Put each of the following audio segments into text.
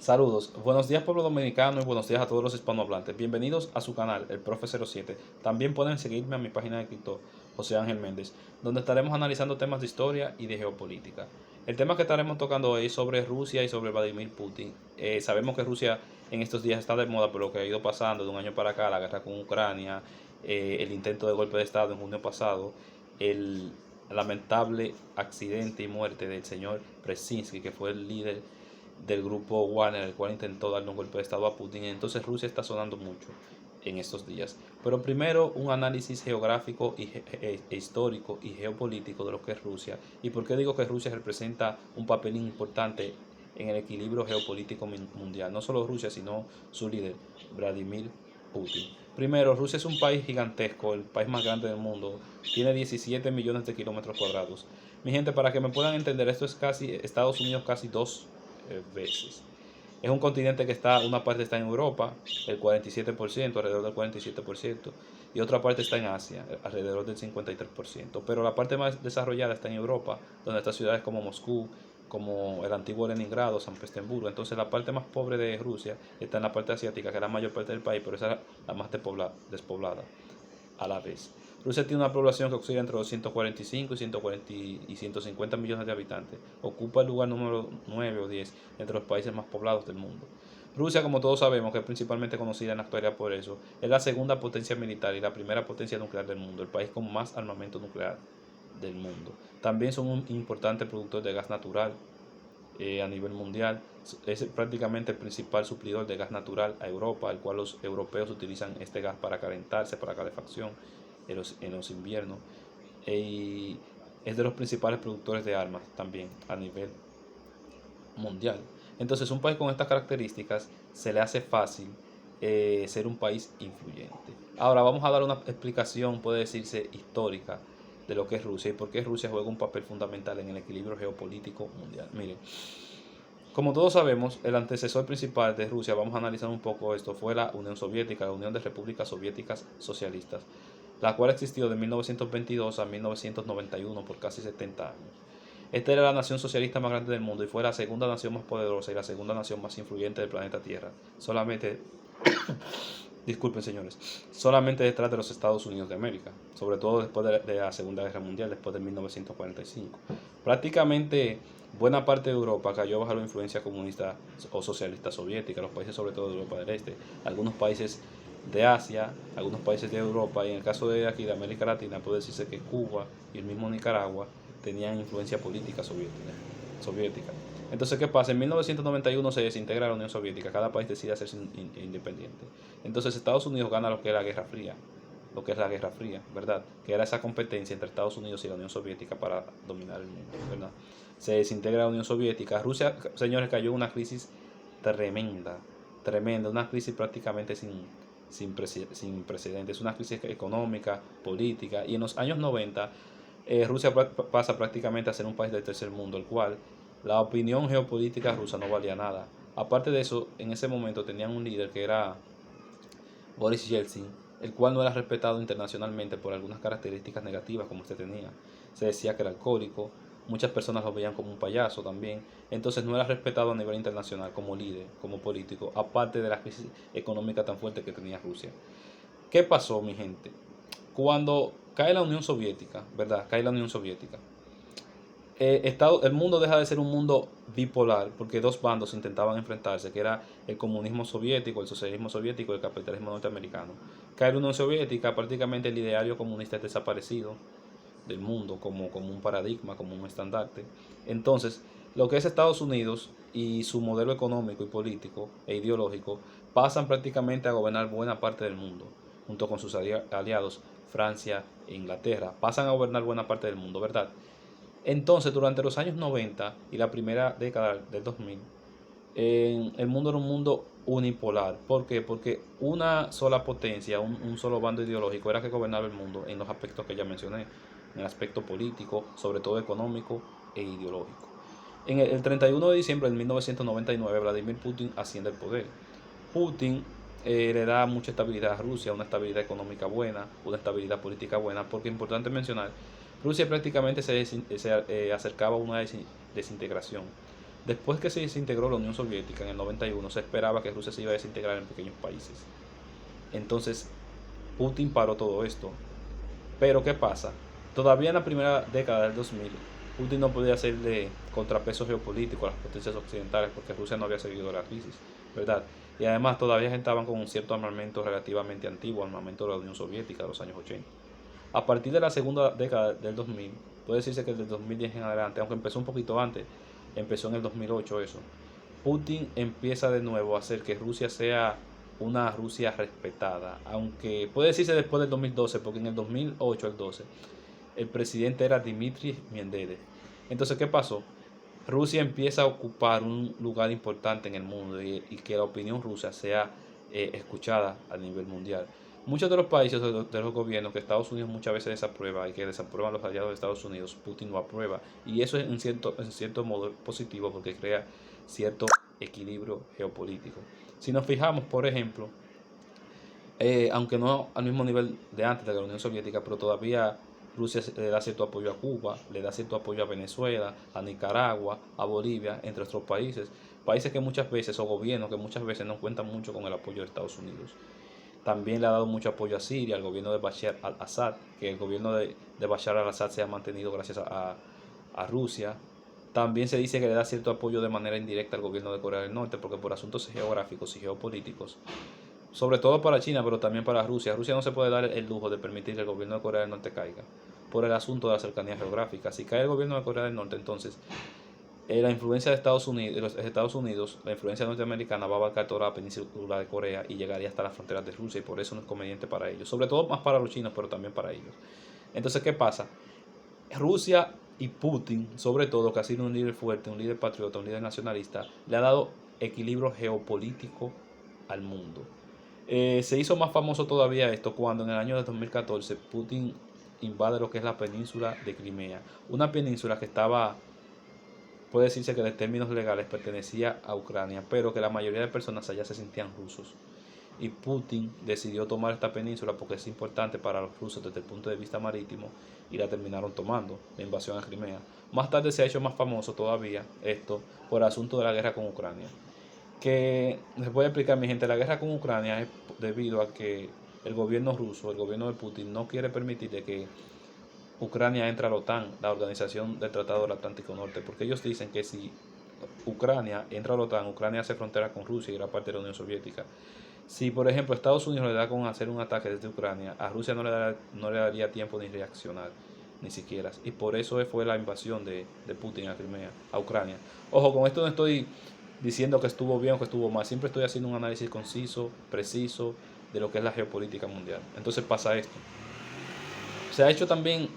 Saludos, buenos días pueblo dominicano y buenos días a todos los hispanohablantes. Bienvenidos a su canal, el Profe 07. También pueden seguirme a mi página de TikTok, José Ángel Méndez, donde estaremos analizando temas de historia y de geopolítica. El tema que estaremos tocando hoy es sobre Rusia y sobre Vladimir Putin. Sabemos que Rusia en estos días está de moda por lo que ha ido pasando de un año para acá, la guerra con Ucrania, el intento de golpe de Estado en junio pasado, el lamentable accidente y muerte del señor Brzezinski, que fue el líder del grupo Wagner, el cual intentó darle un golpe de estado a Putin. Entonces Rusia está sonando mucho en estos días. Pero primero un análisis geográfico e histórico y geopolítico de lo que es Rusia. ¿Y por qué digo que Rusia representa un papel importante en el equilibrio geopolítico mundial? No solo Rusia, sino su líder, Vladimir Putin. Primero, Rusia es un país gigantesco, el país más grande del mundo. Tiene 17 millones de kilómetros cuadrados. Mi gente, para que me puedan entender, esto es casi Estados Unidos, casi dos veces. Es un continente que está, una parte está en Europa, el 47%, alrededor del 47%, y otra parte está en Asia, alrededor del 53%. Pero la parte más desarrollada está en Europa, donde están ciudades como Moscú, como el antiguo Leningrado, San Petersburgo. Entonces la parte más pobre de Rusia está en la parte asiática, que es la mayor parte del país, pero esa es la más despoblada a la vez. Rusia tiene una población que oscila entre los 145 y 150 millones de habitantes. Ocupa el lugar número 9 o 10 entre los países más poblados del mundo. Rusia, como todos sabemos, que es principalmente conocida en la actualidad por eso, es la segunda potencia militar y la primera potencia nuclear del mundo, el país con más armamento nuclear del mundo. También son un importante productor de gas natural a nivel mundial. Es prácticamente el principal suplidor de gas natural a Europa, el cual los europeos utilizan este gas para calentarse, para calefacción en los inviernos. Y es de los principales productores de armas también a nivel mundial. Entonces, un país con estas características se le hace fácil ser un país influyente. Ahora vamos a dar una explicación, puede decirse, histórica de lo que es Rusia y por qué Rusia juega un papel fundamental en el equilibrio geopolítico mundial. Miren, como todos sabemos, el antecesor principal de Rusia, vamos a analizar un poco esto, fue la Unión Soviética, la Unión de Repúblicas Soviéticas Socialistas, la cual existió de 1922 a 1991 por casi 70 años. Esta era la nación socialista más grande del mundo y fue la segunda nación más poderosa y la segunda nación más influyente del planeta Tierra, solamente disculpen señores, solamente detrás de los Estados Unidos de América, sobre todo después de la Segunda Guerra Mundial, después de 1945. Prácticamente buena parte de Europa cayó bajo la influencia comunista o socialista soviética, los países sobre todo de Europa del Este, algunos países de Asia, algunos países de Europa y en el caso de aquí de América Latina puede decirse que Cuba y el mismo Nicaragua tenían influencia política soviética. Entonces, ¿qué pasa? En 1991 se desintegra la Unión Soviética, cada país decide hacerse independiente. Entonces Estados Unidos gana lo que es la Guerra Fría, lo que es la Guerra Fría, ¿verdad? Que era esa competencia entre Estados Unidos y la Unión Soviética para dominar el mundo, ¿verdad? Se desintegra la Unión Soviética. Rusia, señores, cayó en una crisis tremenda, tremenda, una crisis prácticamente sin precedentes, una crisis económica, política, y en los años 90 Rusia pasa prácticamente a ser un país del tercer mundo, el cual la opinión geopolítica rusa no valía nada. Aparte de eso, en ese momento tenían un líder que era Boris Yeltsin, el cual no era respetado internacionalmente por algunas características negativas como este tenía. Se decía que era alcohólico, muchas personas lo veían como un payaso también, entonces no era respetado a nivel internacional como líder, como político, aparte de la crisis económica tan fuerte que tenía Rusia. ¿Qué pasó, mi gente? Cuando cae la Unión Soviética, ¿verdad? Cae la Unión Soviética. El mundo deja de ser un mundo bipolar porque dos bandos intentaban enfrentarse, que era el comunismo soviético, el socialismo soviético y el capitalismo norteamericano. Cae la Unión Soviética, prácticamente el ideario comunista es desaparecido del mundo como un paradigma, como un estandarte. Entonces, lo que es Estados Unidos y su modelo económico y político e ideológico pasan prácticamente a gobernar buena parte del mundo, junto con sus aliados Francia e Inglaterra. Pasan a gobernar buena parte del mundo, ¿verdad? Entonces, durante los años 90 y la primera década del 2000, el mundo era un mundo unipolar. ¿Por qué? Porque una sola potencia, un solo bando ideológico era que gobernaba el mundo en los aspectos que ya mencioné, en el aspecto político, sobre todo económico e ideológico. En el 31 de diciembre de 1999, Vladimir Putin asciende al poder. Putin le da mucha estabilidad a Rusia, una estabilidad económica buena, una estabilidad política buena, porque es importante mencionar, Rusia prácticamente se acercaba a una desintegración. Después que se desintegró la Unión Soviética en el 91, se esperaba que Rusia se iba a desintegrar en pequeños países. Entonces, Putin paró todo esto. Pero ¿qué pasa? Todavía en la primera década del 2000, Putin no podía hacerle contrapeso geopolítico a las potencias occidentales porque Rusia no había seguido la crisis, ¿verdad? Y además todavía estaban con un cierto armamento relativamente antiguo, armamento de la Unión Soviética de los años 80. A partir de la segunda década del 2000, puede decirse que desde 2010 en adelante, aunque empezó un poquito antes, empezó en el 2008 eso, Putin empieza de nuevo a hacer que Rusia sea una Rusia respetada, aunque puede decirse después del 2012, porque en el 2008 el 12 el presidente era Dmitry Medvedev. Entonces, ¿qué pasó? Rusia empieza a ocupar un lugar importante en el mundo y que la opinión rusa sea escuchada a nivel mundial. Muchos de los países de los gobiernos que Estados Unidos muchas veces desaprueba y que desaprueban los aliados de Estados Unidos, Putin lo aprueba. Y eso es en cierto modo positivo porque crea cierto equilibrio geopolítico. Si nos fijamos, por ejemplo, aunque no al mismo nivel de antes de la Unión Soviética, pero todavía Rusia le da cierto apoyo a Cuba, le da cierto apoyo a Venezuela, a Nicaragua, a Bolivia, entre otros países. Países que muchas veces, o gobiernos que muchas veces no cuentan mucho con el apoyo de Estados Unidos. También le ha dado mucho apoyo a Siria, al gobierno de Bashar al-Assad, que el gobierno de Bashar al-Assad se ha mantenido gracias a Rusia. También se dice que le da cierto apoyo de manera indirecta al gobierno de Corea del Norte, porque por asuntos geográficos y geopolíticos, sobre todo para China, pero también para Rusia. Rusia no se puede dar el lujo de permitir que el gobierno de Corea del Norte caiga, por el asunto de la cercanía geográfica. Si cae el gobierno de Corea del Norte, entonces la influencia de Estados Unidos, la influencia norteamericana va a abarcar toda la península de Corea y llegaría hasta las fronteras de Rusia, y por eso no es conveniente para ellos, sobre todo más para los chinos, pero también para ellos. Entonces, ¿qué pasa? Rusia y Putin, sobre todo, que ha sido un líder fuerte, un líder patriota, un líder nacionalista, le ha dado equilibrio geopolítico al mundo. Se hizo más famoso todavía esto cuando en el año de 2014 Putin invade lo que es la península de Crimea, una península que estaba, puede decirse que en términos legales pertenecía a Ucrania, pero que la mayoría de personas allá se sentían rusos. Y Putin decidió tomar esta península porque es importante para los rusos desde el punto de vista marítimo, y la terminaron tomando, la invasión a Crimea. Más tarde se ha hecho más famoso todavía esto por el asunto de la guerra con Ucrania. Que les voy a explicar, mi gente, la guerra con Ucrania es debido a que el gobierno ruso, el gobierno de Putin, no quiere permitir de que Ucrania entre a la OTAN, la Organización del Tratado del Atlántico Norte, porque ellos dicen que si Ucrania entra a la OTAN, Ucrania hace frontera con Rusia y era parte de la Unión Soviética. Si, por ejemplo, Estados Unidos le da con hacer un ataque desde Ucrania, a Rusia no le daría tiempo ni reaccionar, ni siquiera. Y por eso fue la invasión de Putin a Crimea, a Ucrania. Ojo, con esto no estoy diciendo que estuvo bien o que estuvo mal, siempre estoy haciendo un análisis conciso, preciso, de lo que es la geopolítica mundial. Entonces pasa esto. Se ha hecho también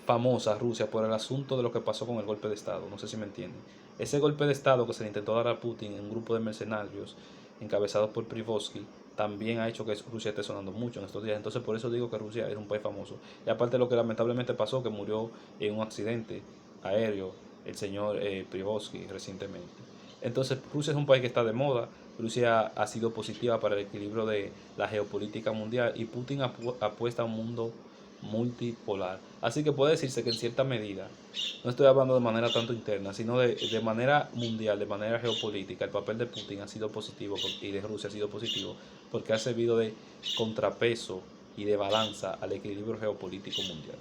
famosa Rusia por el asunto de lo que pasó con el golpe de Estado, no sé si me entienden. Ese golpe de Estado que se le intentó dar a Putin en un grupo de mercenarios encabezados por Prigozhin también ha hecho que Rusia esté sonando mucho en estos días. Entonces por eso digo que Rusia es un país famoso. Y aparte de lo que lamentablemente pasó, que murió en un accidente aéreo el señor Prigozhin recientemente. Entonces Rusia es un país que está de moda. Rusia ha sido positiva para el equilibrio de la geopolítica mundial, y Putin apuesta a un mundo multipolar. Así que puede decirse que en cierta medida, no estoy hablando de manera tanto interna, sino de manera mundial, de manera geopolítica, el papel de Putin ha sido positivo y de Rusia ha sido positivo porque ha servido de contrapeso y de balanza al equilibrio geopolítico mundial.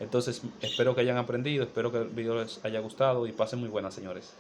Entonces espero que hayan aprendido, espero que el video les haya gustado y pasen muy buenas, señores.